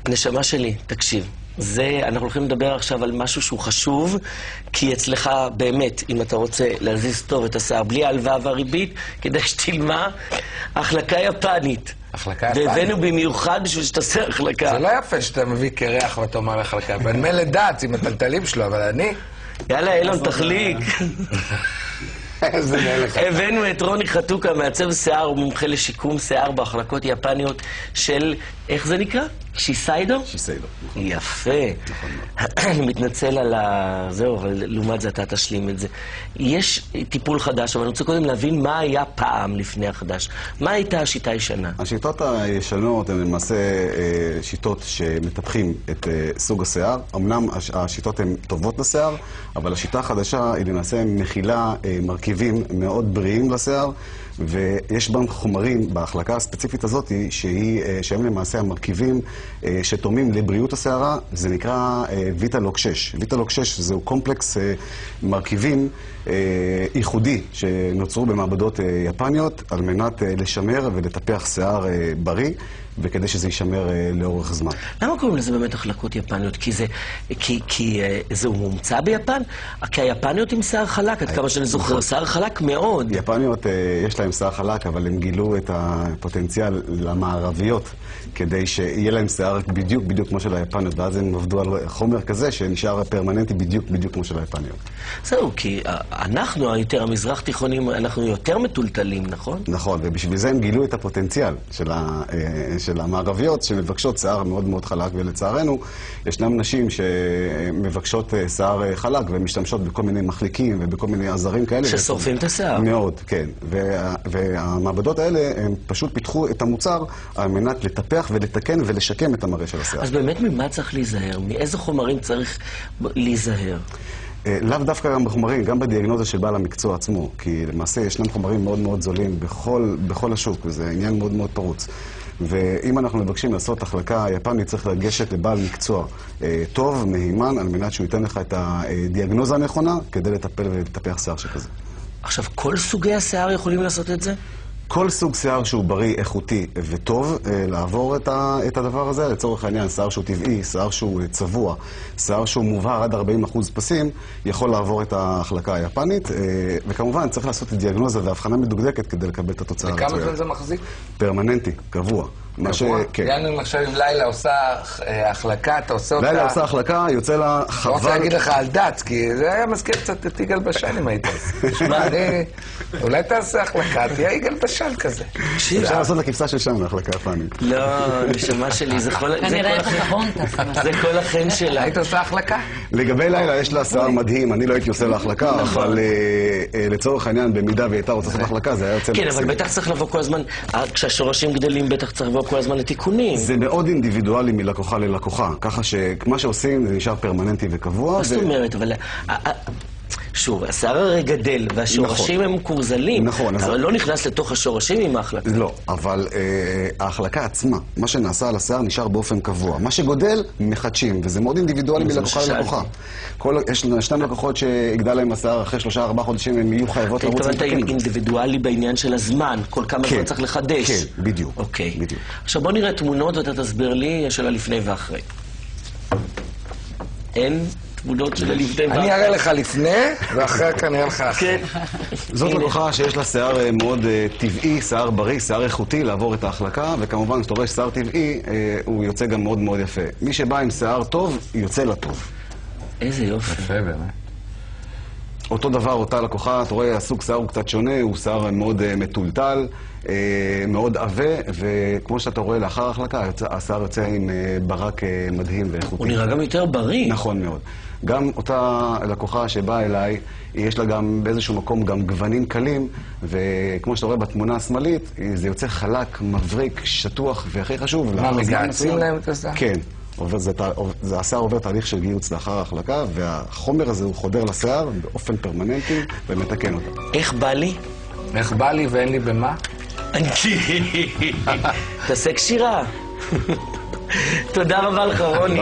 נשמה שלי, תקשיב. אנחנו הולכים לדבר עכשיו על משהו שהוא חשוב, כי אצלך באמת, אם אתה רוצה להזיז טוב את השיער בלי ההלוואה והריבית, כדאי שתלמע החלקה יפנית. החלקה יפנית? והבאנו במיוחד בשביל שתעשה החלקה. זה לא יפה שאתה מביא קרח ואתה אומר החלקה. ואני מלא דעת עם הטלטלים שלו, אבל אני... יאללה, אילון, תחליק. איזה מלך. הבאנו את רוני חתוקה, מעצב שיער ומומחה לשיקום שיער בהחלקות יפניות של, איך זה נקרא? שיסיידו? שיסיידו. יפה. אני מתנצל על זהו, אבל לעומת זה אתה תשלים את זה. יש טיפול חדש, אבל אני רוצה קודם להבין מה היה פעם לפני החדש. מה הייתה השיטה הישנה? השיטות הישנות הן למעשה שיטות שמטפחים את סוג השיער. אמנם השיטות הן טובות לשיער, אבל השיטה החדשה היא למעשה מכילה מרכיבים מאוד בריאים לשיער, ויש בהם חומרים בהחלקה הספציפית הזאת שהם למעשה המרכיבים שתורמים לבריאות השערה. זה נקרא ויטלוק 6. ויטלוק 6 זהו קומפלקס מרכיבים ייחודי שנוצרו במעבדות יפניות על מנת לשמר ולטפח שיער בריא, וכדי שזה יישמר לאורך זמן. למה קוראים לזה באמת החלקות יפניות? כי זהו מומצא ביפן? כי היפניות עם שיער חלק, עד כמה שאני זוכר, שיער חלק מאוד. יפניות יש להם שיער חלק, אבל הם גילו את הפוטנציאל למערביות, כדי שיהיה להם שיער בדיוק כמו של היפניות, ואז הם עבדו על חומר כזה שנשאר פרמננטי בדיוק כמו של היפניות. זהו, כי אנחנו, היותר המזרח תיכונים, אנחנו יותר מטולטלים, נכון? נכון, ובשביל זה הם גילו את הפוטנציאל של המערביות שמבקשות שיער מאוד מאוד חלק, ולצערנו ישנם נשים שמבקשות שיער חלק ומשתמשות בכל מיני מחליקים ובכל מיני עזרים כאלה. ששורפים את השיער. מאוד, כן. והמעבדות האלה הם פשוט פיתחו את המוצר על מנת לטפח ולתקן ולשקם את המראה של השיער. אז באמת ממה צריך להיזהר? מאיזה חומרים צריך להיזהר? לאו דווקא גם בחומרים, גם בדיאגנוזה של בעל המקצוע עצמו, כי למעשה ישנם חומרים מאוד מאוד זולים בכל השוק, וזה עניין מאוד מאוד פרוץ. ואם אנחנו מבקשים לעשות החלקה יפנית, צריך לגשת לבעל מקצוע טוב, מהימן, על מנת שהוא ייתן לך את הדיאגנוזה הנכונה, כדי לטפל ולטפח שיער שכזה. עכשיו, כל סוגי השיער יכולים לעשות את זה? כל סוג שיער שהוא בריא, איכותי וטוב, לעבור את הדבר הזה. לצורך העניין, שיער שהוא טבעי, שיער שהוא צבוע, שיער שהוא מובהר עד 40% פסים, יכול לעבור את ההחלקה היפנית, וכמובן צריך לעשות את דיאגנוזה והבחנה מדוקדקת כדי לקבל את התוצאה הרצויה. וכמה זמן זה מחזיק? פרמננטי, קבוע. קבוע? יענו, עכשיו אם לילה עושה החלקה, אתה עושה אותה... לילה עושה החלקה, יוצא לה חבל... לא רוצה להגיד לך על דת, כי זה היה מזכיר קצת את יגאל בשן אם היית. שמע, אולי תעשה החלקה, תהיה יגאל בשן כזה. אפשר לעשות לכבשה של שם להחלקה יפנית. לא, נשמה שלי, זה כל החן שלה. היית עושה החלקה? לגבי לילה, יש לה שיער מדהים, אני לא הייתי עושה להחלקה, אבל לצורך העניין, במידה והייתה רוצה לעשות להחלקה, זה היה יוצא... כן, אבל בטח צריך לבוא כל הזמן, כשהשורשים גדלים, בטח צריך לבוא כל הזמן לתיקונים. זה מאוד אינדיבידואלי מלקוחה ללקוחה, ככה שמה שעושים זה נשאר פרמננטי וקבוע. מה זאת אומרת, אבל... שוב, השיער הרי גדל, והשורשים הם מקורזלים. נכון. אבל לא נכנס לתוך השורשים עם ההחלקה. לא, אבל ההחלקה עצמה, מה שנעשה על השיער נשאר באופן קבוע. מה שגודל, מחדשים, וזה מאוד אינדיבידואלי מלקוחה ללקוחה. ישנם לקוחות שיגדל להם השיער אחרי 3-4 חודשים, הם יהיו חייבות לרוץ לתקן. אתה אינדיבידואלי בעניין של הזמן, כל כמה זמן צריך לחדש. כן, בדיוק. אוקיי. עכשיו בוא נראה תמונות ואתה תסביר לי של הלפני ואחרי. אין תמונות של הלפני ואחרי. אני אראה לך לפני, ואחרי כנראה לך אחרי. זאת לקוחה שיש לה שיער מאוד טבעי, שיער בריא, שיער איכותי לעבור את ההחלקה, וכמובן כשאתה רואה שיער טבעי, הוא יוצא גם מאוד מאוד יפה. מי שבא עם שיער טוב, יוצא לה טוב. איזה יופי. יפה באמת. אותו דבר, אותה לקוחה, אתה רואה, הסוג שיער הוא קצת שונה, הוא שיער מאוד מטולטל, מאוד עבה, וכמו שאתה רואה לאחר ההחלקה, השיער יוצא עם ברק מדהים ואיכותי. הוא נראה גם יותר בריא. נכון מאוד. גם אותה לקוחה שבאה אליי, יש לה גם באיזשהו מקום גם גוונים קלים, וכמו שאתה רואה בתמונה השמאלית, זה יוצא חלק, מבריק, שטוח, והכי חשוב... מה, מגעצים להם את השיער? כן. השיער עובר תהליך של גיוץ לאחר ההחלקה, והחומר הזה הוא חודר לשיער באופן פרמננטי ומתקן אותה. איך בא לי? איך בא לי ואין לי במה? תעשה קשירה. תודה רבה לך, רוני.